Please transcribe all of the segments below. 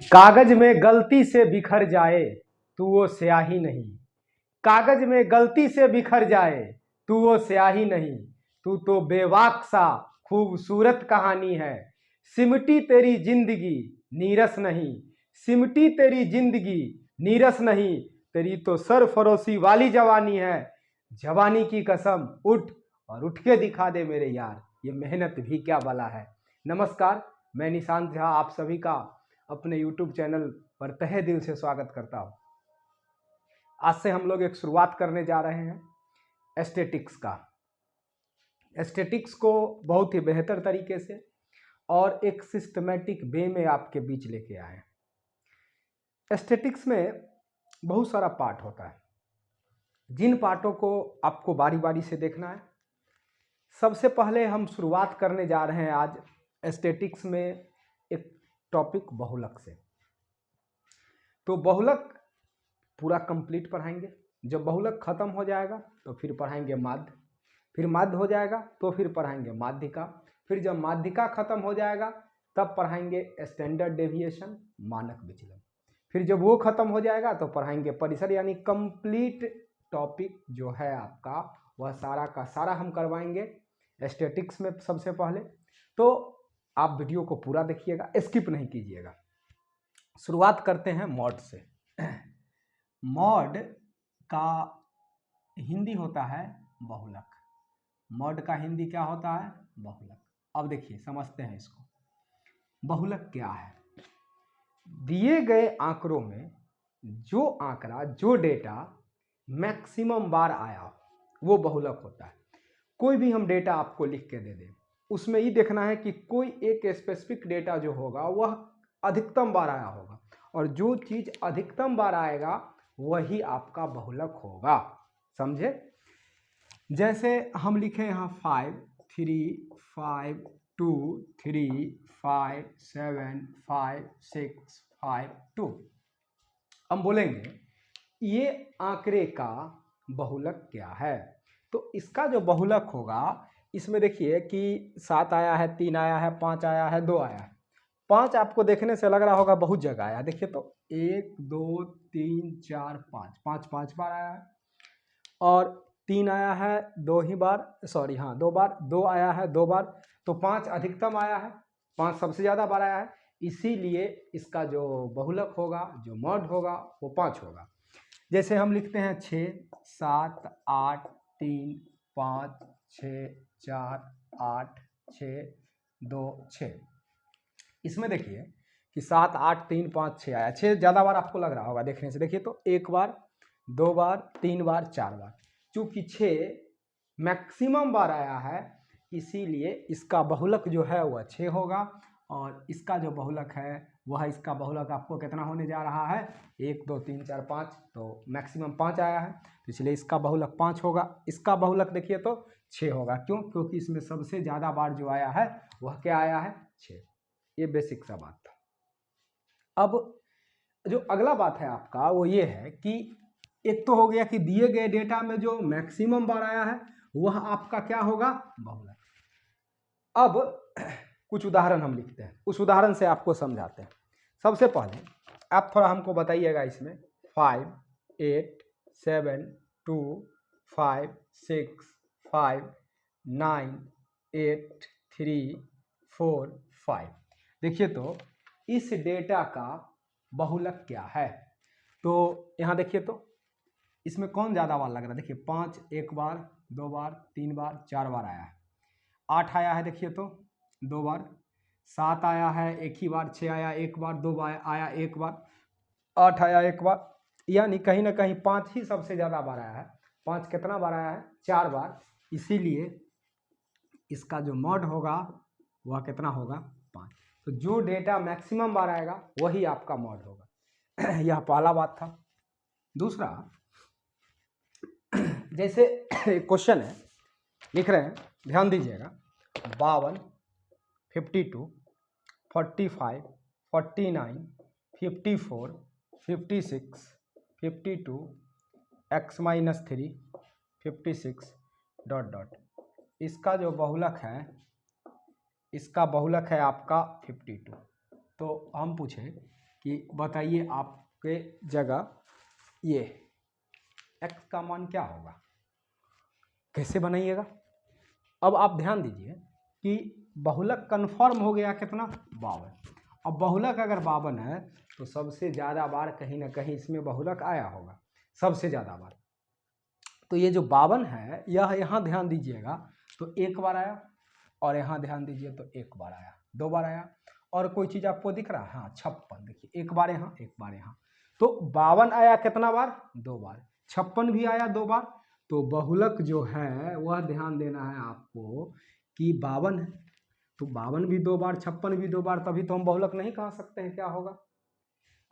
कागज में गलती से बिखर जाए तू वो स्याही नहीं, कागज में गलती से बिखर जाए तू वो स्याही नहीं, तू तो बेवाक सा खूबसूरत कहानी है। सिमटी तेरी जिंदगी नीरस नहीं, सिमटी तेरी जिंदगी नीरस नहीं, तेरी तो सरफरोशी वाली जवानी है। जवानी की कसम उठ और उठ के दिखा दे मेरे यार, ये मेहनत भी क्या भला है। नमस्कार, मैं निशांत झा आप सभी का अपने YouTube चैनल पर तहे दिल से स्वागत करता हूँ। आज से हम लोग एक शुरुआत करने जा रहे हैं एस्थेटिक्स का। एस्थेटिक्स को बहुत ही बेहतर तरीके से और एक सिस्टमेटिक वे में आपके बीच लेके आए। एस्थेटिक्स में बहुत सारा पार्ट होता है, जिन पार्टों को आपको बारी बारी से देखना है। सबसे पहले हम शुरुआत करने जा रहे हैं आज एस्थेटिक्स में एक टॉपिक बहुलक से। तो बहुलक पूरा कंप्लीट पढ़ाएंगे। जब बहुलक खत्म हो जाएगा तो फिर पढ़ाएंगे माध्य, फिर माध्य हो जाएगा तो फिर पढ़ाएंगे माध्यिका, फिर जब माध्यिका खत्म हो जाएगा तब पढ़ाएंगे स्टैंडर्ड डेविएशन मानक विचलन, फिर जब वो खत्म हो जाएगा तो पढ़ाएंगे परिसर। यानी कंप्लीट टॉपिक जो है आपका वह सारा का सारा हम करवाएंगे एस्थेटिक्स में। सबसे पहले तो आप वीडियो को पूरा देखिएगा, स्किप नहीं कीजिएगा। शुरुआत करते हैं मॉड से। मॉड का हिंदी होता है बहुलक। मॉड का हिंदी क्या होता है? बहुलक। अब देखिए समझते हैं इसको। बहुलक क्या है? दिए गए आंकड़ों में जो आंकड़ा, जो डेटा मैक्सिमम बार आया वो बहुलक होता है। कोई भी हम डेटा आपको लिख के दे दें, उसमें ये देखना है कि कोई एक स्पेसिफिक डेटा जो होगा वह अधिकतम बार आया होगा, और जो चीज़ अधिकतम बार आएगा वही आपका बहुलक होगा। समझे? जैसे हम लिखे यहाँ 5 3 5 2 3 5 7 5 6 5 2। हम बोलेंगे ये आंकड़े का बहुलक क्या है। तो इसका जो बहुलक होगा, इसमें देखिए कि 7 आया है, 3 आया है, 5 आया है, 2 आया है। 5 आपको देखने से लग रहा होगा बहुत जगह आया है। देखिए तो 1 2 3 4 5, 5 बार आया है। और 3 आया है 2 ही बार, सॉरी हाँ 2 बार, 2 आया है 2 बार, तो 5 अधिकतम आया है, 5 सबसे ज़्यादा बार आया है। इसीलिए इसका जो बहुलक होगा, जो मॉड होगा वो 5 होगा। जैसे हम लिखते हैं 6 7 8 3 5 6 4 8 6 2 6। इसमें देखिए कि 7 8 3 5 6 आया। 6 ज़्यादा बार आपको लग रहा होगा देखने से। देखिए तो 1 बार, 2 बार, 3 बार, 4 बार। चूँकि 6 मैक्सिमम बार आया है, इसीलिए इसका बहुलक जो है वह 6 होगा। और इसका जो बहुलक है वह, इसका बहुलक आपको कितना होने जा रहा है? 1 2 3 4 5, तो मैक्सिमम 5 आया है, तो इसलिए इसका बहुलक 5 होगा। इसका बहुलक देखिए तो 6 होगा। क्यों? क्योंकि इसमें सबसे ज़्यादा बार जो आया है वह क्या आया है? 6। ये बेसिक सा बात था। अब जो अगला बात है आपका वो ये है कि एक तो हो गया कि दिए गए डेटा में जो मैक्सिमम बार आया है वह आपका क्या होगा? बहुलक। अब कुछ उदाहरण हम लिखते हैं, उस उदाहरण से आपको समझाते हैं। सबसे पहले आप थोड़ा हमको बताइएगा इसमें 5 8 7 2 5 6 5 9 8 3 4 5। देखिए तो इस डेटा का बहुलक क्या है? तो यहाँ देखिए तो इसमें कौन ज़्यादा बार लग रहा है? देखिए 5 1 बार, 2 बार, 3 बार, 4 बार आया है। 8 आया है देखिए तो 2 बार। 7 आया है 1 ही बार। 6 आया 1 बार, 2 बार आया 1 बार। 8 आया 1 बार। यानी कहीं ना कहीं 5 ही सबसे ज़्यादा बार आया है। 5 कितना बार आया है? 4 बार। इसीलिए इसका जो मॉड होगा वह कितना होगा? 5। तो जो डेटा मैक्सिमम बार आएगा वही आपका मॉड होगा। यह पहला बात था। दूसरा, जैसे क्वेश्चन है, लिख रहे हैं, ध्यान दीजिएगा। 52 52 45 49 54 56 52 x-3 56 डॉट डॉट। इसका जो बहुलक है, इसका बहुलक है आपका 52। तो हम पूछे कि बताइए आपके जगह ये x का मान क्या होगा, कैसे बनाइएगा। अब आप ध्यान दीजिए कि बहुलक कन्फर्म हो गया कितना 52। अब बहुलक अगर 52 है तो सबसे ज़्यादा बार कहीं ना कहीं इसमें बहुलक आया होगा, सबसे ज़्यादा बार। तो ये जो 52 है यह यहाँ ध्यान दीजिएगा तो एक बार आया, और यहाँ ध्यान दीजिए तो एक बार आया, दो बार आया। और कोई चीज़ आपको दिख रहा है, हाँ 56, देखिए एक बार यहाँ एक बार यहाँ। तो 52 आया कितना बार, 2 बार। 56 भी आया 2 बार। तो बहुलक जो है वह ध्यान देना है आपको कि 52 है, तो 52 भी 2 बार, 56 भी 2 बार, तभी तो हम बहुलक नहीं कह सकते हैं, क्या होगा।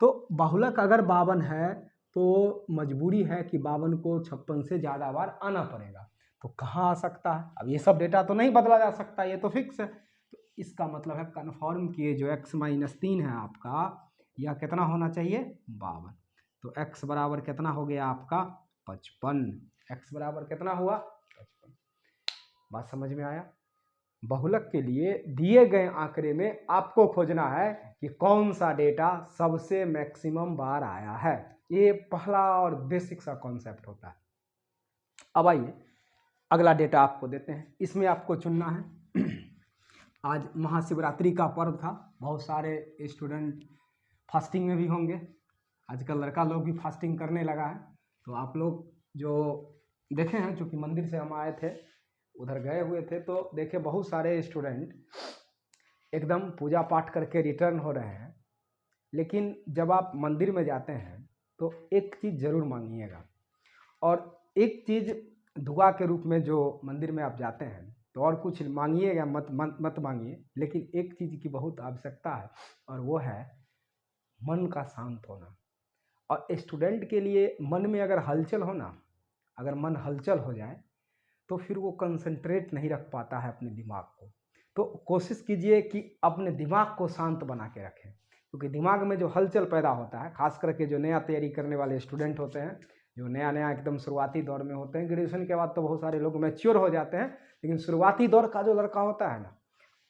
तो बहुलक अगर 52 है तो मजबूरी है कि 52 को 56 से ज़्यादा बार आना पड़ेगा। तो कहाँ आ सकता है, अब ये सब डेटा तो नहीं बदला जा सकता, ये तो फिक्स है। तो इसका मतलब है कन्फर्म किए जो x-3 है आपका, यह कितना होना चाहिए 52। तो x बराबर कितना हो गया आपका 55। x बराबर कितना हुआ 55। बात समझ में आया। बहुलक के लिए दिए गए आंकड़े में आपको खोजना है कि कौन सा डेटा सबसे मैक्सिमम बार आया है। ये पहला और बेसिक सा कॉन्सेप्ट होता है। अब आइए अगला डेटा आपको देते हैं, इसमें आपको चुनना है। आज महाशिवरात्रि का पर्व था, बहुत सारे स्टूडेंट फास्टिंग में भी होंगे, आजकल लड़का लोग भी फास्टिंग करने लगा है। तो आप लोग जो देखे हैं, चूँकि मंदिर से हम आए थे, उधर गए हुए थे, तो देखे बहुत सारे स्टूडेंट एकदम पूजा पाठ करके रिटर्न हो रहे हैं। लेकिन जब आप मंदिर में जाते हैं तो एक चीज़ ज़रूर मांगिएगा, और एक चीज़ दुआ के रूप में जो मंदिर में आप जाते हैं तो और कुछ मांगिएगा मत मांगिए, लेकिन एक चीज़ की बहुत आवश्यकता है, और वो है मन का शांत होना। और स्टूडेंट के लिए मन में अगर हलचल हो ना, अगर मन हलचल हो जाए तो फिर वो कंसंट्रेट नहीं रख पाता है अपने दिमाग को। तो कोशिश कीजिए कि अपने दिमाग को शांत बना के रखें, क्योंकि दिमाग में जो हलचल पैदा होता है, खास करके जो नया तैयारी करने वाले स्टूडेंट होते हैं, जो नया नया एकदम शुरुआती दौर में होते हैं, ग्रेजुएशन के बाद तो बहुत सारे लोग मैच्योर हो जाते हैं, लेकिन शुरुआती दौर का जो लड़का होता है ना,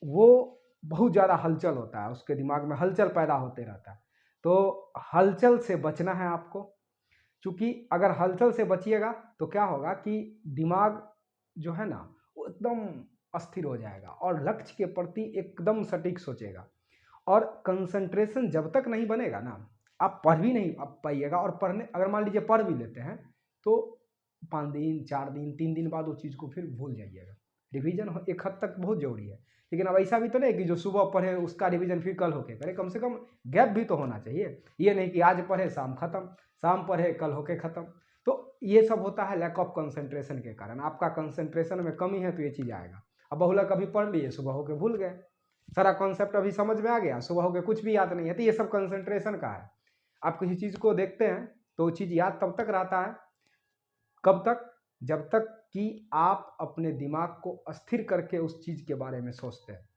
वो बहुत ज़्यादा हलचल होता है, उसके दिमाग में हलचल पैदा होते रहता है। तो हलचल से बचना है आपको, क्योंकि अगर हलचल से बचिएगा तो क्या होगा कि दिमाग जो है ना वो एकदम अस्थिर हो जाएगा और लक्ष्य के प्रति एकदम सटीक सोचेगा। और कंसंट्रेशन जब तक नहीं बनेगा ना, आप पढ़ भी नहीं पाइएगा। और पढ़ने अगर मान लीजिए पढ़ भी लेते हैं तो 5 दिन 4 दिन 3 दिन बाद वो चीज़ को फिर भूल जाइएगा। रिवीजन एक हद तक बहुत ज़रूरी है, लेकिन अब ऐसा भी तो नहीं कि जो सुबह पढ़े उसका रिवीजन फिर कल होके करे, कम से कम गैप भी तो होना चाहिए। ये नहीं कि आज पढ़े शाम खत्म, शाम पढ़े कल होके ख़त्म। तो ये सब होता है लैक ऑफ कंसंट्रेशन के कारण। आपका कंसंट्रेशन में कमी है तो ये चीज़ आएगा। अब बहुलक अभी पढ़ लिए, सुबह होके भूल गए, सारा कॉन्सेप्ट अभी समझ में आ गया, सुबह होके कुछ भी याद नहीं है, तो ये सब कंसंट्रेशन का है। आप किसी चीज़ को देखते हैं तो वो चीज़ याद तब तक रहता है, कब तक, जब तक कि आप अपने दिमाग को अस्थिर करके उस चीज़ के बारे में सोचते हैं।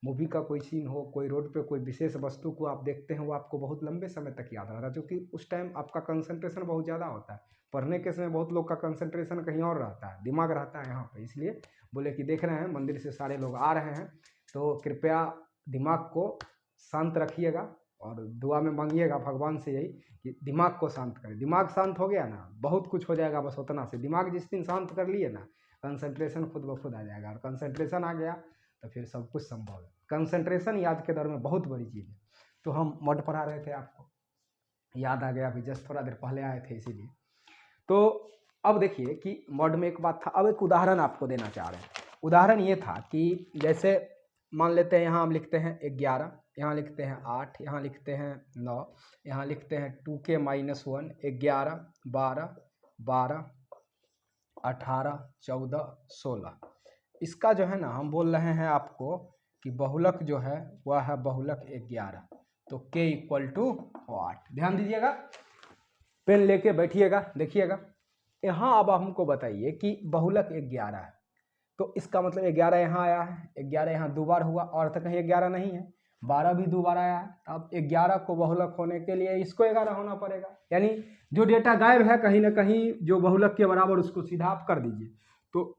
मूवी का कोई सीन हो, कोई रोड पे कोई विशेष वस्तु को आप देखते हैं, वो आपको बहुत लंबे समय तक याद रहता है, क्योंकि उस टाइम आपका कंसंट्रेशन बहुत ज़्यादा होता है। पढ़ने के समय बहुत लोग का कंसंट्रेशन कहीं और रहता है, दिमाग रहता है यहाँ पे। इसलिए बोले कि देख रहे हैं मंदिर से सारे लोग आ रहे हैं, तो कृपया दिमाग को शांत रखिएगा और दुआ में मांगिएगा भगवान से यही कि दिमाग को शांत करें। दिमाग शांत हो गया ना, बहुत कुछ हो जाएगा, बस उतना से। दिमाग जिस दिन शांत कर लिए ना, कंसंट्रेशन खुद ब खुद आ जाएगा, और कंसंट्रेशन आ गया तो फिर सब कुछ संभव है। कंसंट्रेशन आज के दौर में बहुत बड़ी चीज़ है। तो हम मॉड पढ़ा रहे थे, आपको याद आ गया, अभी जस्ट थोड़ा देर पहले आए थे इसीलिए। तो अब देखिए कि मॉड में एक बात था, अब एक उदाहरण आपको देना चाह रहे हैं। उदाहरण ये था कि जैसे मान लेते हैं यहाँ हम लिखते हैं 11, यहाँ लिखते हैं 8, यहाँ लिखते हैं 9, यहाँ लिखते हैं 2k - 1, 11, 12, 12, 18, 14, 16। इसका जो है ना हम बोल रहे हैं आपको कि बहुलक जो है वह है बहुलक 11। तो k = 8। ध्यान दीजिएगा, पेन लेके बैठिएगा, देखिएगा यहाँ। अब हमको बताइए कि बहुलक 11 है, तो इसका मतलब 11 यहाँ आया है, 11 यहाँ 2 बार हुआ, और तो कहीं 11 नहीं है। 12 भी 2 बार आया है। अब 11 को बहुलक होने के लिए इसको 11 होना पड़ेगा, यानी जो डेटा गायब है कहीं ना कहीं जो बहुलक के बराबर, उसको सीधा आप कर दीजिए। तो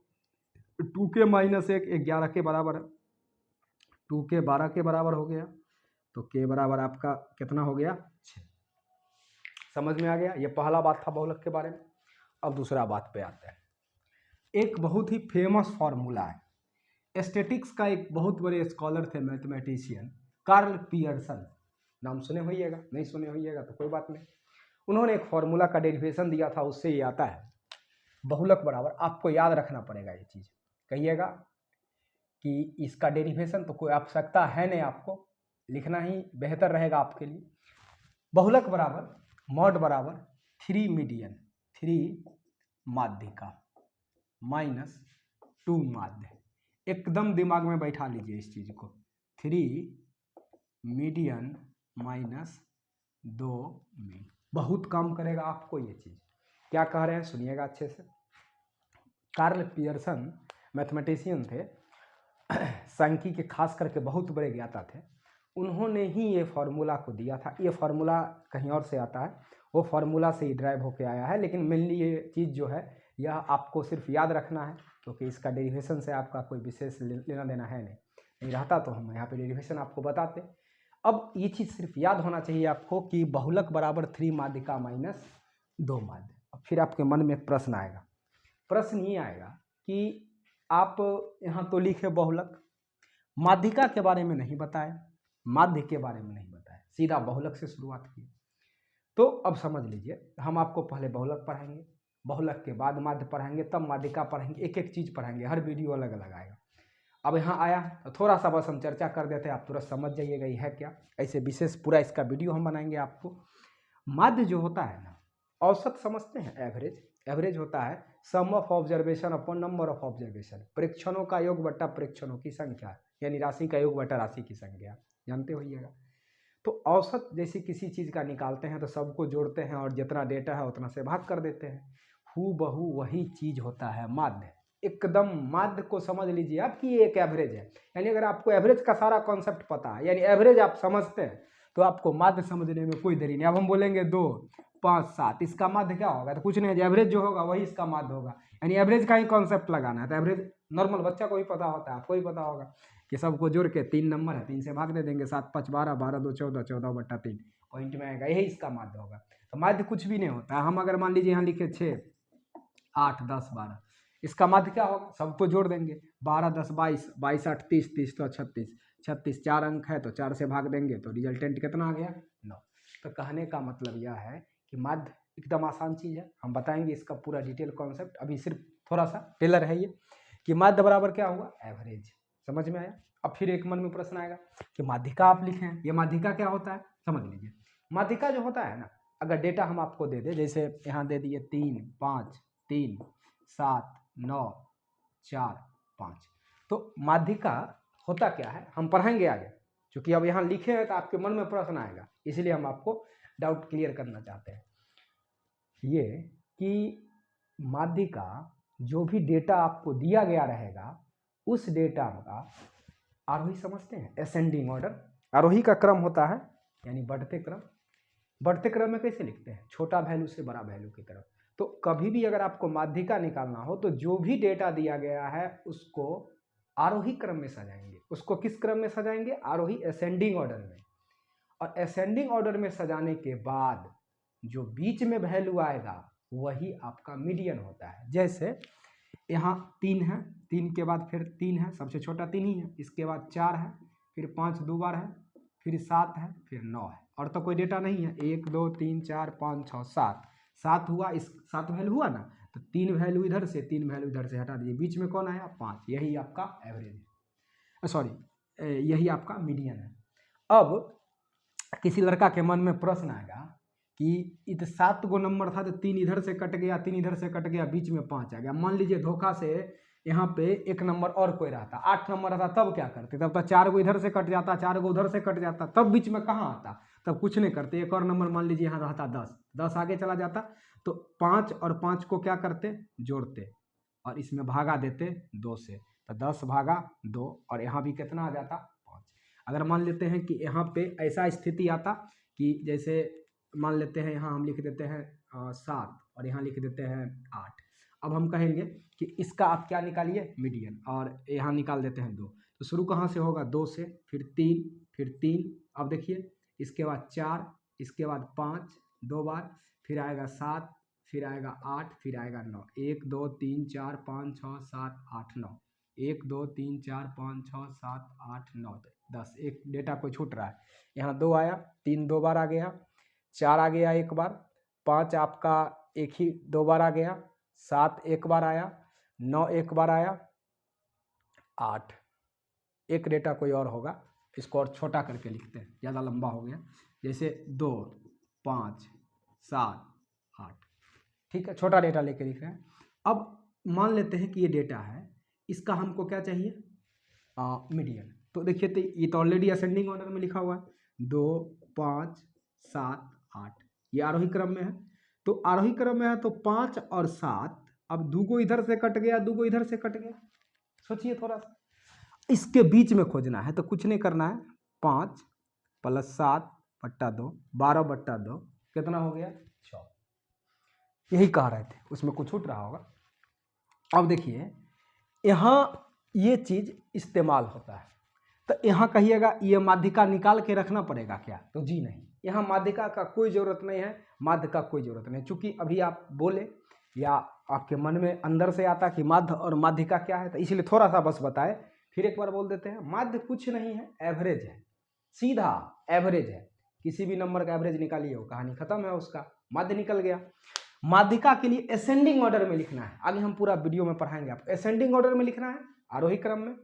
2k - 1 11 के बराबर है, 2k 12 के बराबर हो गया, तो के बराबर आपका कितना हो गया 6। समझ में आ गया। ये पहला बात था बहुलक के बारे में। अब दूसरा बात पे आते हैं। एक बहुत ही फेमस फॉर्मूला है, स्टैटिक्स का एक बहुत बड़े स्कॉलर थे मैथमेटिशियन कार्ल पियर्सन, नाम सुने होइएगा, नहीं सुने होइएगा तो कोई बात नहीं। उन्होंने एक फॉर्मूला का डेरिवेशन दिया था, उससे ये आता है बहुलक बराबर, आपको याद रखना पड़ेगा ये चीज़, कहिएगा कि इसका डेरिवेशन तो कोई आवश्यकता है नहीं, आपको लिखना ही बेहतर रहेगा आपके लिए। बहुलक बराबर मॉड बराबर 3 मीडियन, 3 माध्यिका माइनस 2 माध्य। एकदम दिमाग में बैठा लीजिए इस चीज़ को, 3 मीडियन माइनस 2 मीन, बहुत काम करेगा आपको ये चीज़। क्या कह रहे हैं सुनिएगा अच्छे से। कार्ल पियर्सन मैथमेटिशियन थे, सांख्यिकी के खास करके बहुत बड़े ज्ञाता थे। उन्होंने ही ये फार्मूला को दिया था। ये फार्मूला कहीं और से आता है, वो फार्मूला से ही ड्राइव होके आया है, लेकिन मेनली ये चीज़ जो है यह आपको सिर्फ याद रखना है, क्योंकि इसका डेरिवेशन से आपका कोई विशेष लेना देना है नहीं रहता तो हम यहाँ पे डेरिवेशन आपको बताते। अब ये चीज़ सिर्फ याद होना चाहिए आपको कि बहुलक बराबर 3 माध्यिका माइनस 2 माध्य। अब फिर आपके मन में प्रश्न आएगा, प्रश्न ये आएगा कि आप यहाँ तो लिखे बहुलक, माध्यिका के बारे में नहीं बताया, माध्य के बारे में नहीं बताया, सीधा बहुलक से शुरुआत की। तो अब समझ लीजिए, हम आपको पहले बहुलक पढ़ाएंगे, बहुलक के बाद माध्य पढ़ाएंगे, तब माध्यिका पढ़ाएंगे, एक एक चीज़ पढ़ाएंगे, हर वीडियो अलग अलग आएगा। अब यहाँ आया तो थोड़ा सा बस हम चर्चा कर देते हैं, आप तुरंत समझ जाइएगा ये है क्या। ऐसे विशेष पूरा इसका वीडियो हम बनाएंगे आपको। माध्य जो होता है ना, औसत समझते हैं, एवरेज। एवरेज होता है sum of observation upon number of observation, प्रेक्षणों का योग बटा प्रेक्षणों की संख्या, यानी राशि का योग बटा राशि की संख्या, जानते होइएगा। तो औसत जैसे किसी चीज़ का निकालते हैं तो सबको जोड़ते हैं और जितना डेटा है उतना से भाग कर देते हैं, हूबहू वही चीज़ होता है माध्य। एकदम माध्य को समझ लीजिए आप कि ये एक एवरेज है। यानी अगर आपको एवरेज का सारा कॉन्सेप्ट पता है, यानी एवरेज आप समझते हैं, तो आपको माध्य समझने में कोई देरी नहीं। अब हम बोलेंगे 2, 5, 7, इसका माध्य क्या होगा, तो कुछ नहीं, एवरेज जो होगा वही इसका माध्य होगा। यानी एवरेज का ही कॉन्सेप्ट लगाना है। तो एवरेज नॉर्मल बच्चा को ही पता होता है, आपको ही पता होगा कि सबको जोड़ के 3 नंबर है, 3 से भाग दे देंगे, 7 5 12, 12 2 14, 14 बटा 3 पॉइंट में आएगा, यही इसका माध्य होगा। तो माध्य कुछ भी नहीं होता है। हम अगर मान लीजिए यहाँ लिखे 6, 8, 10, 12, इसका माध्य क्या होगा, सबको जोड़ देंगे, 12 10 22, 22 8 30, 30 तो 36, 36 4 अंक है तो 4 से भाग देंगे तो रिजल्टेंट कितना आ गया 9। तो कहने का मतलब यह है कि माध्य एकदम आसान चीज़ है, हम बताएंगे इसका पूरा डिटेल कॉन्सेप्ट, अभी सिर्फ थोड़ा सा टेलर है ये कि माध्य बराबर क्या हुआ, एवरेज। समझ में आया। अब फिर एक मन में प्रश्न आएगा कि माध्यिका आप लिखें, ये माध्यिका क्या होता है, समझ लीजिए। माध्यिका जो होता है ना, अगर डेटा हम आपको दे दें, जैसे यहाँ दे दिए 3 5 3 7 9 4 5, तो माध्यिका होता क्या है हम पढ़ाएंगे आगे, क्योंकि अब यहाँ लिखे हैं तो आपके मन में प्रश्न आएगा, इसलिए हम आपको डाउट क्लियर करना चाहते हैं। ये कि माध्यिका जो भी डेटा आपको दिया गया रहेगा, उस डेटा का आरोही समझते हैं, असेंडिंग ऑर्डर, आरोही का क्रम होता है, यानी बढ़ते क्रम। बढ़ते क्रम में कैसे लिखते हैं, छोटा वैल्यू से बड़ा वैल्यू की तरफ। तो कभी भी अगर आपको माध्यिका निकालना हो तो जो भी डेटा दिया गया है उसको आरोही क्रम में सजाएंगे। उसको किस क्रम में सजाएंगे, आरोही असेंडिंग ऑर्डर में। और असेंडिंग ऑर्डर में सजाने के बाद जो बीच में वैल्यू आएगा वही आपका मीडियन होता है। जैसे यहाँ 3 है, 3 के बाद फिर 3 है, सबसे छोटा 3 ही है, इसके बाद 4 है, फिर 5 दो बार है, फिर 7 है, फिर 9 है, और तो कोई डेटा नहीं है। 1 2 3 4 5 6 7, 7 हुआ, इस 7 वैल्यू हुआ ना, तो 3 वैल्यू इधर से 3 वैल्यू इधर से हटा दीजिए, बीच में कौन आया 5, यही आपका एवरेज है, सॉरी यही आपका मीडियन है। अब किसी लड़का के मन में प्रश्न आएगा कि इत 7 गो नंबर था तो 3 इधर से कट गया, 3 इधर से कट गया, बीच में 5 आ गया। मान लीजिए धोखा से यहाँ पे एक नंबर और कोई रहता, 8 नंबर रहता, तब क्या करते, तब तो 4 गो इधर से कट जाता, 4 गो उधर से कट जाता, तब बीच में कहाँ आता, तब कुछ नहीं करते। एक और नंबर मान लीजिए यहाँ रहता 10, 10 आगे चला जाता, तो 5 और 5 को क्या करते, जोड़ते और इसमें भागा देते 2 से, तो 10 भागा 2, और यहाँ भी कितना आ जाता 5। अगर मान लेते हैं कि यहाँ पे ऐसा स्थिति आता कि जैसे मान लेते हैं यहाँ हम लिख देते हैं 7 और यहाँ लिख देते हैं 8। अब हम कहेंगे कि इसका आप क्या निकालिए, मीडियन, और यहाँ निकाल देते हैं 2। तो शुरू कहाँ से होगा, 2 से, फिर 3, फिर 3, अब देखिए इसके बाद 4, इसके बाद 5 2 बार, फिर आएगा 7, फिर आएगा 8, फिर आएगा 9। 1 2 3 4 5 6 7 8 9, 1 2 3 4 5 6 7 8 9 10। एक डेटा कोई छूट रहा है, यहाँ 2 आया, 3 2 बार आ गया, 4 आ गया 1 बार, 5 आपका एक ही 2 बार आ गया, 7 1 बार आया, 9 1 बार आया, 8 एक डेटा कोई और होगा, इसको और छोटा करके लिखते हैं, ज़्यादा लंबा हो गया, जैसे 2 5 7 8। ठीक है, छोटा डेटा लेके लिख रहे हैं। अब मान लेते हैं कि ये डेटा है, इसका हमको क्या चाहिए, मीडियन। तो देखिए तो ये तो ऑलरेडी असेंडिंग ऑर्डर में लिखा हुआ है, 2 5 7 8, ये आरोही क्रम में है। तो आरोही क्रम में है तो 5 और 7, अब 2 को इधर से कट गया, 2 को इधर से कट गया, सोचिए थोड़ा सा, इसके बीच में खोजना है। तो कुछ नहीं करना है, 5 + 7 / 2 12/2 कितना हो गया, 6। यही कह रहे थे, उसमें कुछ छूट रहा होगा। अब देखिए यहाँ ये चीज़ इस्तेमाल होता है, तो यहाँ कहिएगा ये माध्यिका निकाल के रखना पड़ेगा क्या, तो जी नहीं, यहाँ माध्यिका का कोई ज़रूरत नहीं है, माध्य का कोई ज़रूरत नहीं, चूँकि अभी आप बोले या आपके मन में अंदर से आता कि माध्य और माध्यिका क्या है, तो इसलिए थोड़ा सा बस बताए, फिर एक बार बोल देते हैं। माध्य कुछ नहीं है, एवरेज है, सीधा एवरेज है, किसी भी नंबर का एवरेज निकालिए हो, कहानी खत्म है उसका, माध्य निकल गया। माध्यिका के लिए असेंडिंग ऑर्डर में लिखना है, आगे हम पूरा वीडियो में पढ़ाएंगे आपको, असेंडिंग ऑर्डर में लिखना है आरोही क्रम में,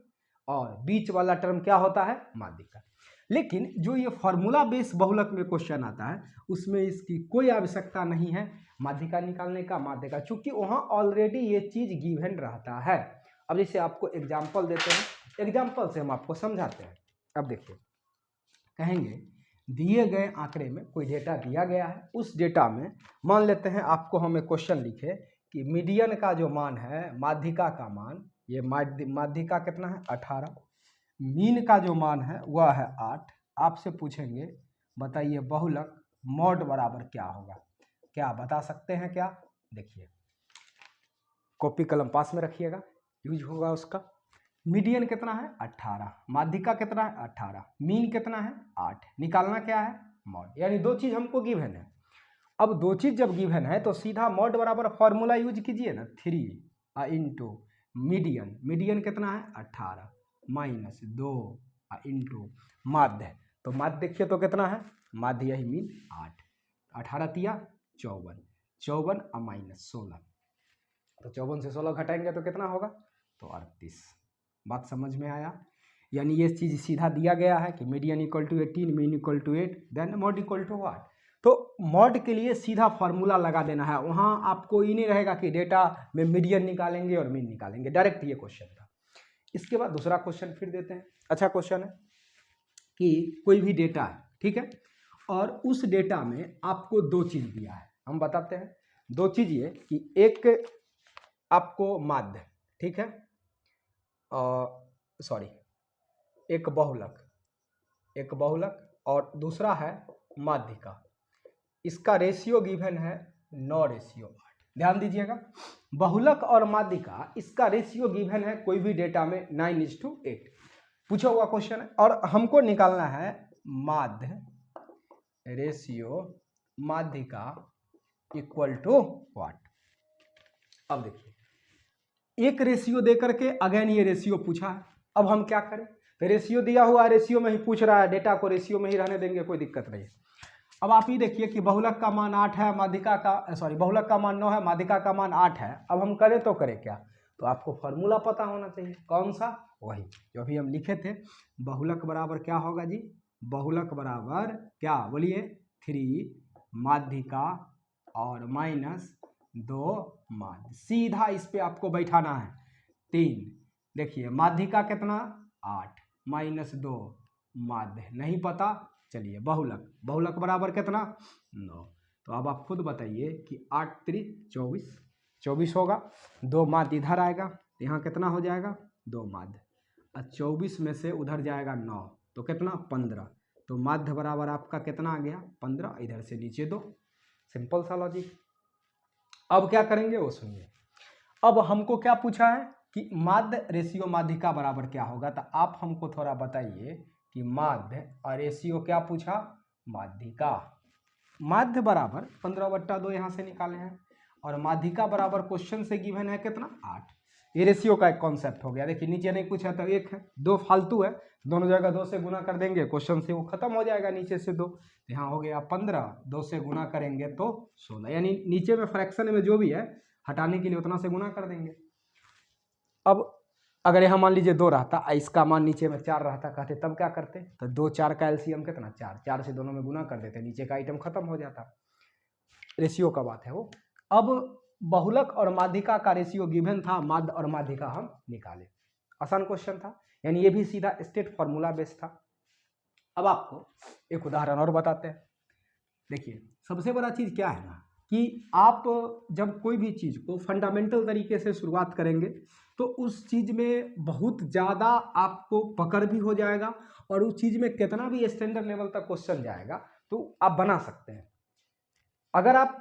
और बीच वाला टर्म क्या होता है, माध्यिका। लेकिन जो ये फॉर्मूला बेस बहुलक में क्वेश्चन आता है, उसमें इसकी कोई आवश्यकता नहीं है माध्यिका निकालने का, माध्यिका, चूंकि वहाँ ऑलरेडी ये चीज गिवन रहता है। अब जैसे आपको एग्जाम्पल देते हैं, एग्जाम्पल से हम आपको समझाते हैं। अब देखिए, कहेंगे दिए गए आंकड़े में कोई डेटा दिया गया है, उस डेटा में मान लेते हैं आपको हमें क्वेश्चन लिखे कि मीडियन का जो मान है, माध्यिका का मान, ये माध्यिका कितना है 18, मीन का जो मान है वह है 8। आपसे पूछेंगे बताइए बहुलक मॉड बराबर क्या होगा, क्या बता सकते हैं क्या? देखिए कॉपी कलम पास में रखिएगा, यूज होगा उसका। मीडियन कितना है 18, माध्यिका कितना है 18, मीन कितना है 8, निकालना क्या है मॉड, यानी दो चीज हमको गिवन है। अब दो चीज जब गिवन है तो सीधा मॉड बराबर फॉर्मूला यूज कीजिए ना, 3 इंटू मीडियन, मीडियन कितना है 18 माइनस 2 इंटू माध्य, तो माध्य देखिए तो कितना है, माध्य यही मीन 8, 18 तिया 54, 54 और माइनस 16, तो 54 से 16 घटाएंगे तो कितना होगा, तो 38। बात समझ में आया? यानी ये चीज़ सीधा दिया गया है कि median equal to 18, mean equal to 8, then mode equal to what. तो मॉड के लिए सीधा फॉर्मूला लगा देना है, वहाँ आपको ये नहीं रहेगा कि डेटा में मीडियन निकालेंगे और मीन निकालेंगे, डायरेक्ट ये क्वेश्चन था। इसके बाद दूसरा क्वेश्चन फिर देते हैं। अच्छा क्वेश्चन है कि कोई भी डेटा है, ठीक है, और उस डेटा में आपको दो चीज़ दिया है, हम बताते हैं दो चीज़, ये कि एक आपको माध्य, ठीक है, सॉरी एक बहुलक और दूसरा है माध्यिका, इसका रेशियो गिवन है 9:8। ध्यान दीजिएगा, बहुलक और माध्यिका इसका रेशियो गिवन है कोई भी डेटा में 9:8 पूछा हुआ क्वेश्चन है, और हमको निकालना है माध्य रेशियो माध्यिका इक्वल टू व्हाट। अब देखिए एक रेशियो दे करके अगेन ये रेशियो पूछा है, अब हम क्या करें, तो रेशियो दिया हुआ है, रेशियो में ही पूछ रहा है, डेटा को रेशियो में ही रहने देंगे, कोई दिक्कत नहीं है। अब आप ही देखिए कि बहुलक का मान 8 है, माध्यिका का बहुलक का मान 9 है, माध्यिका का मान 8 है। अब हम करें तो करें क्या, तो आपको फॉर्मूला पता होना चाहिए, कौन सा, वही जो अभी हम लिखे थे, बहुलक बराबर क्या होगा जी, बहुलक बराबर क्या बोलिए, 3 माध्यिका और माइनस 2 माध्य, सीधा इस पे आपको बैठाना है 3। देखिए माध्यिका कितना 8 माइनस 2 माध्य नहीं पता, चलिए बहुलक बराबर कितना 9। तो अब आप खुद बताइए कि 8 3 24 होगा, 2 माध्य इधर आएगा, यहाँ कितना हो जाएगा 2 माध्य, और 24 में से उधर जाएगा 9, तो कितना 15, तो माध्य बराबर आपका कितना आ गया 15, इधर से नीचे 2, सिंपल सा लॉजिक। अब क्या करेंगे वो सुनिए। अब हमको क्या पूछा है कि माध्य रेशियो माध्यिका बराबर क्या होगा, तो आप हमको थोड़ा बताइए कि माध्य, और रेशियो क्या पूछा, माध्यिका। माध्य बराबर 15/2 यहाँ से निकाले हैं, और माध्यिका बराबर क्वेश्चन से गिवन है कितना, 8। ये रेशियो का एक कॉन्सेप्ट हो गया। देखिए नीचे नहीं पूछा तो 1 है, 2 फालतू है, दोनों जगह 2 से गुना कर देंगे, क्वेश्चन से वो खत्म हो जाएगा, नीचे से 2, यहाँ हो गया 15, 2 से गुना करेंगे तो 16, यानी नीचे में फ्रैक्शन में जो भी है हटाने के लिए उतना से गुना कर देंगे। अब अगर यहाँ मान लीजिए 2 रहता, इसका मान नीचे में 4 रहता, कहते तब क्या करते, तो 2 4 का एलसीएम कितना, 4, 4 से दोनों में गुना कर देते, नीचे का आइटम खत्म हो जाता। रेशियो का बात है वो। अब बहुलक और माध्यिका का रेशियो गिवन था, माध्य और माध्यिका हम निकाले, आसान क्वेश्चन था, यानी ये भी सीधा स्टेट फॉर्मूला बेस्ड था। अब आपको एक उदाहरण और बताते हैं। देखिए सबसे बड़ा चीज क्या है ना, कि आप जब कोई भी चीज को फंडामेंटल तरीके से शुरुआत करेंगे तो उस चीज में बहुत ज़्यादा आपको पकड़ भी हो जाएगा, और उस चीज में कितना भी स्टैंडर्ड लेवल तक क्वेश्चन जाएगा तो आप बना सकते हैं। अगर आप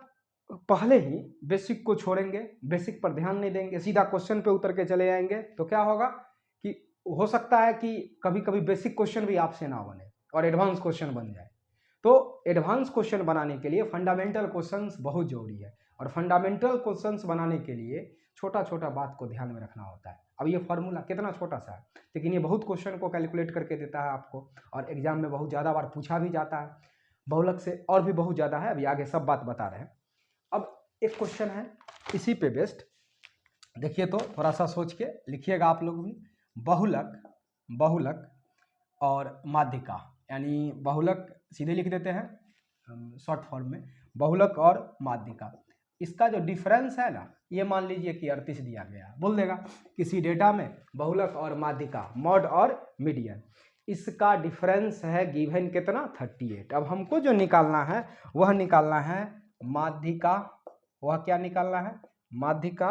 पहले ही बेसिक को छोड़ेंगे, बेसिक पर ध्यान नहीं देंगे, सीधा क्वेश्चन पे उतर के चले जाएंगे, तो क्या होगा कि हो सकता है कि कभी कभी बेसिक क्वेश्चन भी आपसे ना बने और एडवांस क्वेश्चन बन जाए। तो एडवांस क्वेश्चन बनाने के लिए फंडामेंटल क्वेश्चंस बहुत जरूरी है, और फंडामेंटल क्वेश्चंस बनाने के लिए छोटा छोटा बात को ध्यान में रखना होता है। अब ये फार्मूला कितना छोटा सा है, लेकिन ये बहुत क्वेश्चन को कैलकुलेट करके देता है आपको, और एग्जाम में बहुत ज़्यादा बार पूछा भी जाता है, बहुलक से और भी बहुत ज़्यादा है, अभी आगे सब बात बता रहे हैं। अब एक क्वेश्चन है इसी पे बेस्ड, देखिए तो थोड़ा सा सोच के लिखिएगा आप लोग भी। बहुलक और माध्यिका, यानी बहुलक सीधे लिख देते हैं शॉर्ट फॉर्म में, बहुलक और माध्यिका, इसका जो डिफरेंस है ना, ये मान लीजिए कि 38 दिया गया, बोल देगा किसी डेटा में बहुलक और माध्यिका, मॉड और मीडियन, इसका डिफरेंस है गिवन कितना, 38। अब हमको जो निकालना है वह निकालना है माध्यिका, वह क्या निकालना है, माध्यिका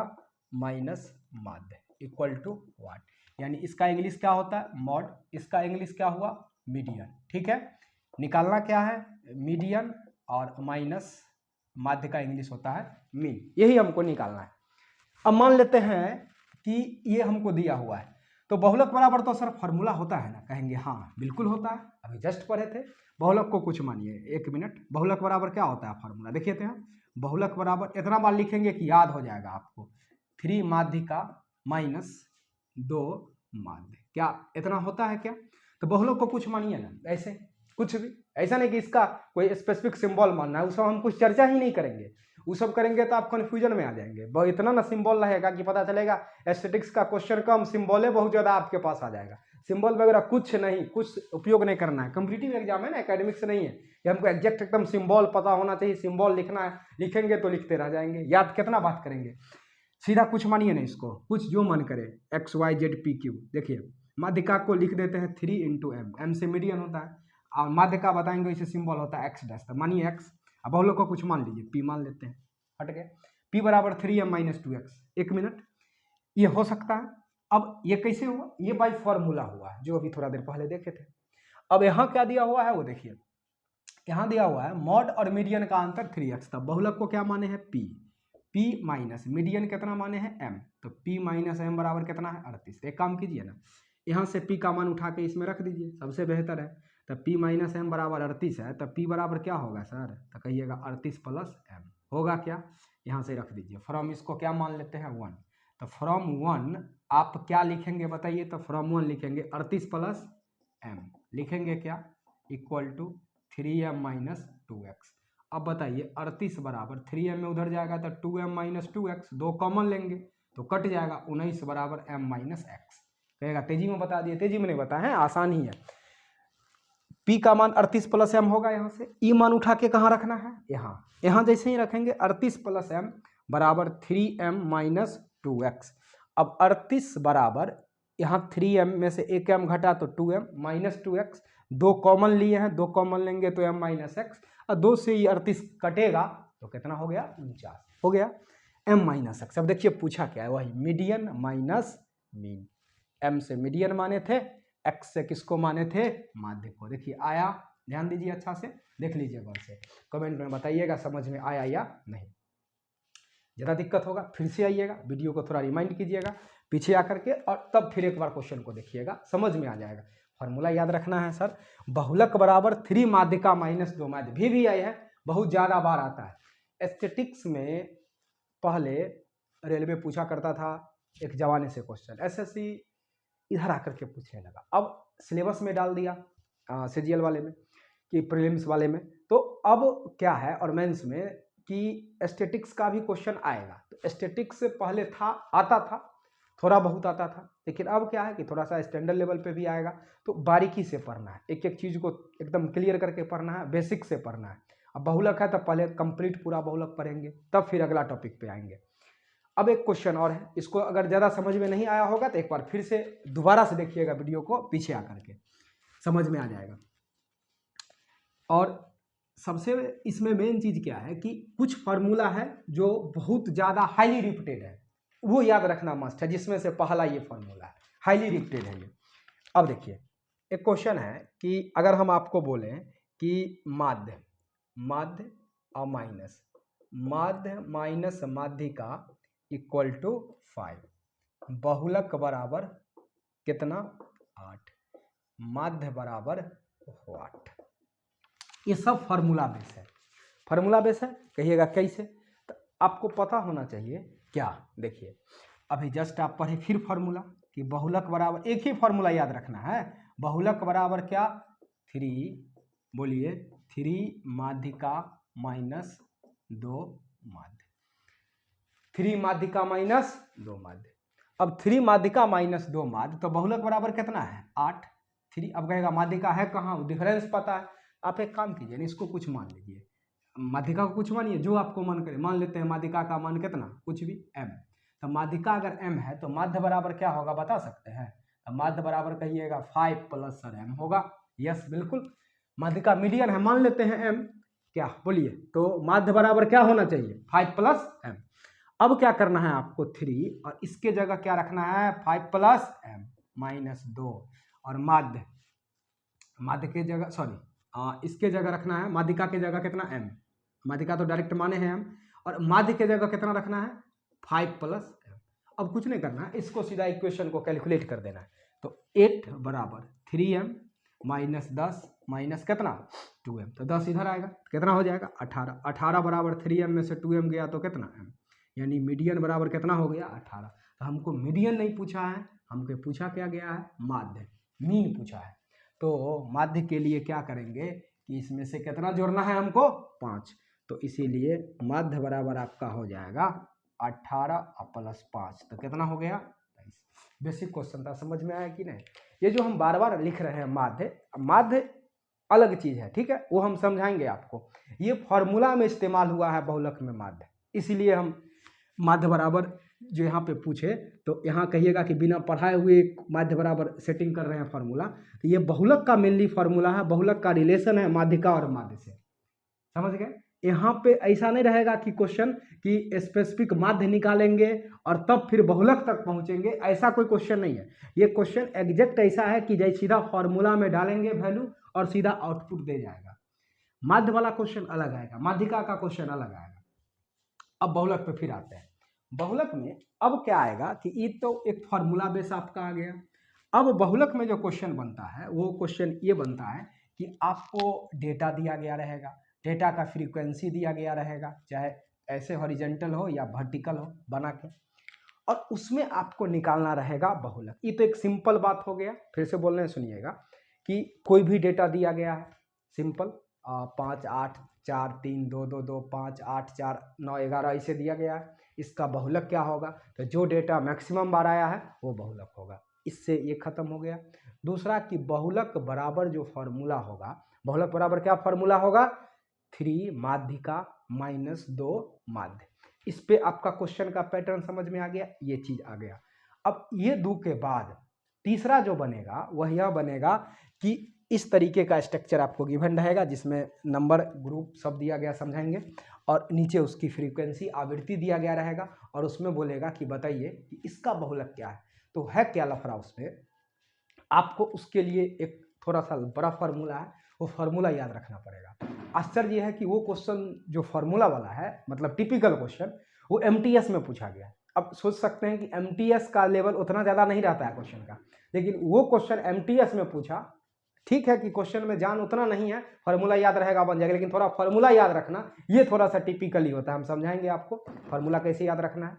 माइनस माध्य इक्वल टू व्हाट, यानी इसका इंग्लिश क्या होता है, मॉड, इसका इंग्लिश क्या हुआ, मीडियन। ठीक है, निकालना क्या है, मीडियन, और माइनस माध्य का इंग्लिश होता है मीन, यही हमको निकालना है। अब मान लेते हैं कि ये हमको दिया हुआ है, तो बहुलक बराबर तो सर फॉर्मूला होता है ना, कहेंगे हाँ बिल्कुल होता है, अभी जस्ट पढ़े थे। बहुलक को कुछ मानिए, 1 मिनट, बहुलक बराबर क्या होता है फॉर्मूला देखिए थे हम, बहुलक बराबर इतना बार लिखेंगे कि याद हो जाएगा आपको, 3 माध्यिका माइनस 2 माध्य, क्या इतना होता है क्या। तो बहुलक को कुछ मानिए ना, ऐसे कुछ भी, ऐसा नहीं कि इसका कोई स्पेसिफिक सिंबल मानना है, उस सब हम कुछ चर्चा ही नहीं करेंगे, वो सब करेंगे तो आप कंफ्यूजन में आ जाएंगे। बहुत इतना ना सिंबल रहेगा कि पता चलेगा एस्थेटिक्स का क्वेश्चन कम, सिंबल बहुत ज़्यादा आपके पास आ जाएगा, सिंबल वगैरह कुछ नहीं, कुछ उपयोग नहीं करना है। कॉम्पिटिटिव एग्जाम है ना, एकेडमिक्स नहीं है कि हमको एग्जैक्ट एकदम सिंबल पता होना चाहिए, सिंबल लिखना है, लिखेंगे तो लिखते रह जाएंगे, याद कितना बात करेंगे। सीधा कुछ मानिए ना, इसको कुछ जो मन करे, XYZPQ, देखिए माध्यिका को लिख देते हैं 3 × M, M से मीडियन होता है, और माध्यिका बताएंगे इसे सिंबल होता है X डैश, तो मानिए X, अब बहुलक को कुछ मान लीजिए, P मान लेते हैं, हट गए, P बराबर 3M - 2X। 1 मिनट, ये हो सकता है। अब ये कैसे हुआ, ये बाई फॉर्मूला हुआ है, जो अभी थोड़ा देर पहले देखे थे। अब यहाँ क्या दिया हुआ है वो देखिए, यहाँ दिया हुआ है मॉड और मीडियन का अंतर 3x, तब बहुलक को क्या माने हैं p माइनस मीडियन कितना माने हैं m, तो p माइनस m बराबर कितना है 38। एक काम कीजिए ना, यहाँ से p का मान उठा के इसमें रख दीजिए, सबसे बेहतर है। तब p माइनस m बराबर 38 है, तब p बराबर क्या होगा सर, तो कहिएगा 38 + m होगा क्या, यहाँ से रख दीजिए। फ्रॉम इसको क्या मान लेते हैं 1, तो फ्रॉम 1 आप क्या लिखेंगे बताइए, तो फ्रॉम 1 लिखेंगे 38 + m, लिखेंगे क्या, इक्वल टू 3m - 2x। अब बताइए 38 बराबर 3m में उधर जाएगा तो 2m - 2x, 2 कॉमन लेंगे तो कट जाएगा, 19 बराबर m - x। कहेगा तेजी में बता दिए, तेजी में नहीं बता है, आसान ही है। p का मान 38 + m होगा, यहाँ से e मान उठा के कहाँ रखना है, यहाँ जैसे ही रखेंगे 38 + m बराबर 3m - 2x। अब 38 बराबर यहाँ 3m में से 1m घटा तो 2m - 2x, 2 कॉमन लिए हैं, 2 कॉमन लेंगे तो m - x, और 2 से ये 38 कटेगा तो कितना हो गया, 49 हो गया, m - x। अब देखिए पूछा क्या है, वही मीडियन माइनस मीन, m से मीडियन माने थे, x से किसको माने थे, माध्य को। देखिए आया, ध्यान दीजिए, अच्छा से देख लीजिए गौर से, कमेंट में बताइएगा समझ में आया या नहीं। ज़्यादा दिक्कत होगा फिर से आइएगा, वीडियो को थोड़ा रिमाइंड कीजिएगा पीछे आकर के, और तब फिर एक बार क्वेश्चन को देखिएगा, समझ में आ जाएगा। फार्मूला याद रखना है सर, बहुलक बराबर 3 माध्यिका माइनस 2 माध्य, भी आई है, बहुत ज़्यादा बार आता है। एस्थेटिक्स में पहले रेलवे पूछा करता था एक जमाने से क्वेश्चन, एसएससी इधर आकर के पूछने लगा, अब सिलेबस में डाल दिया सीजीएल वाले में कि प्रीलिम्स वाले में, तो अब क्या है और मेंस में कि एस्थेटिक्स का भी क्वेश्चन आएगा। तो एस्थेटिक्स से पहले आता था, थोड़ा बहुत आता था, लेकिन अब क्या है कि थोड़ा सा स्टैंडर्ड लेवल पे भी आएगा, तो बारीकी से पढ़ना है, एक एक चीज़ को एकदम क्लियर करके पढ़ना है, बेसिक से पढ़ना है। अब बहुलक है तो पहले कंप्लीट पूरा बहुलक पढ़ेंगे, तब फिर अगला टॉपिक पे आएंगे। अब एक क्वेश्चन और है, इसको अगर ज़्यादा समझ में नहीं आया होगा तो एक बार फिर से दोबारा से देखिएगा वीडियो को, पीछे आकर के समझ में आ जाएगा। और सबसे इसमें मेन चीज़ क्या है कि कुछ फार्मूला है जो बहुत ज़्यादा हाईली रिपीटेड है, वो याद रखना मस्ट है, जिसमें से पहला ये फार्मूला है, हाईली रिपीटेड है ये। अब देखिए एक क्वेश्चन है कि अगर हम आपको बोलें कि माध्य और माइनस, माध्य माइनस माध्यिका इक्वल टू 5, बहुलक बराबर कितना 8, माध्य बराबर 8। ये सब फार्मूला बेस है, फार्मूला बेस है, कहिएगा कैसे, तो आपको पता होना चाहिए क्या। देखिए अभी जस्ट आप पढ़े फिर फार्मूला कि बहुलक बराबर, एक ही फार्मूला याद रखना है, बहुलक बराबर क्या 3, बोलिए 3 माध्यिका माइनस 2 माध्य, 3 माध्यिका माइनस 2 माध्य। अब 3 माध्यिका माइनस 2 माध्य, तो बहुलक बराबर कितना है 8, 3। अब कहेगा माध्यिका है कहाँ, डिफरेंस पता है, आप एक काम कीजिए, इसको कुछ मान लीजिए, माध्यिका को कुछ मानिए जो आपको मन करे, मान लेते हैं माध्यिका का मान कितना, कुछ भी m, तो माध्यिका अगर m है तो माध्य बराबर क्या होगा बता सकते हैं, तो माध्य बराबर कहिएगा 5 प्लस m होगा, यस बिल्कुल, माध्यिका मीडियन है, मान लेते हैं m, क्या बोलिए, तो माध्य बराबर क्या होना चाहिए 5 प्लस m। अब क्या करना है आपको 3, और इसके जगह क्या रखना है 5 प्लस m माइनस 2, और माध्य के जगह सॉरी इसके जगह रखना है, माध्यिका के जगह कितना m, माध्यिका तो डायरेक्ट माने हैं m, और माध्य के जगह कितना रखना है 5 प्लस m। अब कुछ नहीं करना है, इसको सीधा इक्वेशन को कैलकुलेट कर देना है, तो 8 बराबर 3m माइनस 10 माइनस कितना 2m, तो 10 इधर आएगा, कितना हो जाएगा 18, 18 बराबर 3m में से 2m गया तो कितना m, यानी मीडियन बराबर कितना हो गया 18। तो हमको मीडियन नहीं पूछा है, हमको पूछा क्या गया है माध्य, मीन पूछा है। तो माध्य के लिए क्या करेंगे कि इसमें से कितना जोड़ना है हमको 5, तो इसीलिए माध्य बराबर आपका हो जाएगा 18 प्लस 5, तो कितना हो गया 22। बेसिक क्वेश्चन था, समझ में आया कि नहीं। ये जो हम बार बार लिख रहे हैं माध्य अलग चीज़ है, ठीक है, वो हम समझाएंगे आपको। ये फॉर्मूला में इस्तेमाल हुआ है बहुलक में माध्य, इसीलिए हम माध्य बराबर जो यहाँ पे पूछे तो यहाँ कहिएगा कि बिना पढ़ाए हुए माध्य बराबर सेटिंग कर रहे हैं फार्मूला, तो ये बहुलक का मेनली फार्मूला है, बहुलक का रिलेशन है माध्यिका और माध्य से, समझ गए। यहाँ पे ऐसा नहीं रहेगा कि क्वेश्चन कि स्पेसिफिक माध्य निकालेंगे और तब फिर बहुलक तक पहुँचेंगे, ऐसा कोई क्वेश्चन नहीं है। ये क्वेश्चन एग्जैक्ट ऐसा है कि जैसे सीधा फार्मूला में डालेंगे वैल्यू और सीधा आउटपुट दे जाएगा। माध्य वाला क्वेश्चन अलग आएगा, माध्यिका का क्वेश्चन अलग आएगा। अब बहुलक पे फिर आते हैं, बहुलक में अब क्या आएगा कि ये तो एक फार्मूला बेस आपका आ गया। अब बहुलक में जो क्वेश्चन बनता है वो क्वेश्चन ये बनता है कि आपको डेटा दिया गया रहेगा, डेटा का फ्रीक्वेंसी दिया गया रहेगा, चाहे ऐसे हॉरिजेंटल हो या वर्टिकल हो बना के, और उसमें आपको निकालना रहेगा बहुलक। ये तो एक सिंपल बात हो गया, फिर से बोलने सुनिएगा कि कोई भी डेटा दिया गया है सिंपल 5 8 4 3 2 2 2 5 8 4 9 11 ऐसे दिया गया है, इसका बहुलक क्या होगा, तो जो डेटा मैक्सिमम बार आया है वो बहुलक होगा। इससे ये खत्म हो गया। दूसरा कि बहुलक बराबर जो फार्मूला होगा, बहुलक बराबर क्या फार्मूला होगा 3 माध्यिका माइनस 2 माध्य। इस पे आपका क्वेश्चन का पैटर्न समझ में आ गया, ये चीज आ गया। अब ये दो के बाद तीसरा जो बनेगा वह यह बनेगा कि इस तरीके का स्ट्रक्चर आपको गिवन रहेगा, जिसमें नंबर ग्रुप सब दिया गया समझाएंगे, और नीचे उसकी फ्रीक्वेंसी आवृत्ति दिया गया रहेगा, और उसमें बोलेगा कि बताइए कि इसका बहुलक क्या है। तो है क्या लफड़ा उसमें, आपको उसके लिए एक थोड़ा सा बड़ा फार्मूला है, वो फार्मूला याद रखना पड़ेगा। आश्चर्य ये है कि वो क्वेश्चन जो फार्मूला वाला है, मतलब टिपिकल क्वेश्चन, वो एमटीएस में पूछा गया है। अब सोच सकते हैं कि MTS का लेवल उतना ज़्यादा नहीं रहता है क्वेश्चन का, लेकिन वो क्वेश्चन MTS में पूछा, ठीक है कि क्वेश्चन में जान उतना नहीं है, फार्मूला याद रहेगा बन जाएगा, लेकिन थोड़ा फार्मूला याद रखना ये थोड़ा सा टिपिकली होता है। हम समझाएंगे आपको फार्मूला कैसे याद रखना है।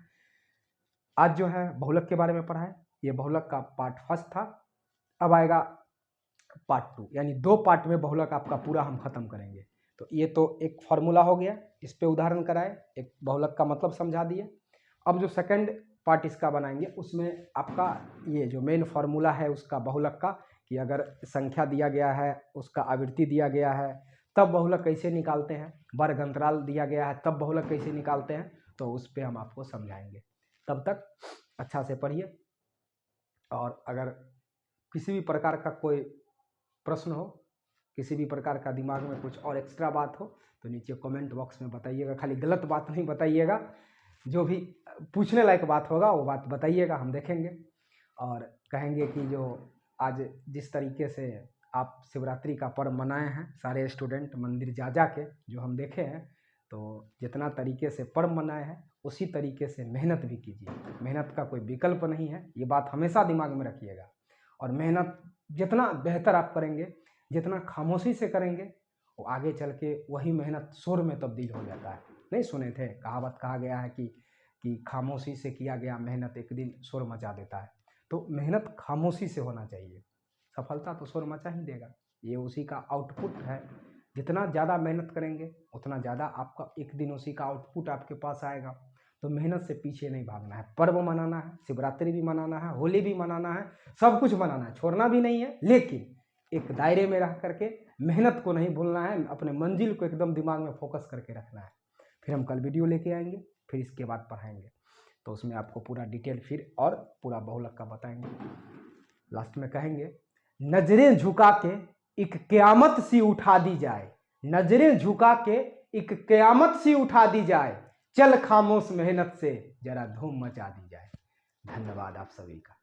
आज जो है बहुलक के बारे में पढ़ा है, ये बहुलक का पार्ट फर्स्ट था। अब आएगा पार्ट 2, यानी 2 पार्ट में बहुलक आपका पूरा हम खत्म करेंगे। तो ये तो एक फार्मूला हो गया, इस पे उदाहरण कराए, एक बहुलक का मतलब समझा दिए। अब जो सेकंड पार्ट इसका बनाएंगे उसमें आपका ये जो मेन फार्मूला है उसका बहुलक का, कि अगर संख्या दिया गया है, उसका आवृत्ति दिया गया है, तब बहुलक कैसे निकालते हैं, वर्ग अंतराल दिया गया है तब बहुलक कैसे निकालते हैं, तो उस पर हम आपको समझाएंगे। तब तक अच्छा से पढ़िए, और अगर किसी भी प्रकार का कोई प्रश्न हो, किसी भी प्रकार का दिमाग में कुछ और एक्स्ट्रा बात हो, तो नीचे कमेंट बॉक्स में बताइएगा। खाली गलत बात नहीं बताइएगा, जो भी पूछने लायक बात होगा वो बात बताइएगा, हम देखेंगे। और कहेंगे कि जो आज जिस तरीके से आप शिवरात्रि का पर्व मनाए हैं सारे स्टूडेंट मंदिर जा के, जो हम देखे हैं, तो जितना तरीके से पर्व मनाए हैं उसी तरीके से मेहनत भी कीजिए। मेहनत का कोई विकल्प नहीं है, ये बात हमेशा दिमाग में रखिएगा। और मेहनत जितना बेहतर आप करेंगे, जितना खामोशी से करेंगे, वो आगे चल के वही मेहनत शोर में तब्दील हो जाता है। नहीं सुने थे, कहावत कहा गया है कि खामोशी से किया गया मेहनत एक दिन शोर मचा देता है। तो मेहनत खामोशी से होना चाहिए, सफलता तो शोर मचा ही देगा, ये उसी का आउटपुट है। जितना ज़्यादा मेहनत करेंगे उतना ज़्यादा आपका एक दिन उसी का आउटपुट आपके पास आएगा। तो मेहनत से पीछे नहीं भागना है, पर्व मनाना है, शिवरात्रि भी मनाना है, होली भी मनाना है, सब कुछ मनाना है, छोड़ना भी नहीं है, लेकिन एक दायरे में रह करके मेहनत को नहीं भूलना है, अपने मंजिल को एकदम दिमाग में फोकस करके रखना है। फिर हम कल वीडियो लेके आएंगे, फिर इसके बाद पढ़ाएंगे, तो उसमें आपको पूरा डिटेल फिर और पूरा बहुलक का बताएंगे। लास्ट में कहेंगे, नजरें झुका के एक क़यामत सी उठा दी जाए, नजरें झुका के एक क़यामत सी उठा दी जाए, चल खामोश मेहनत से जरा धूम मचा दी जाए। धन्यवाद आप सभी का।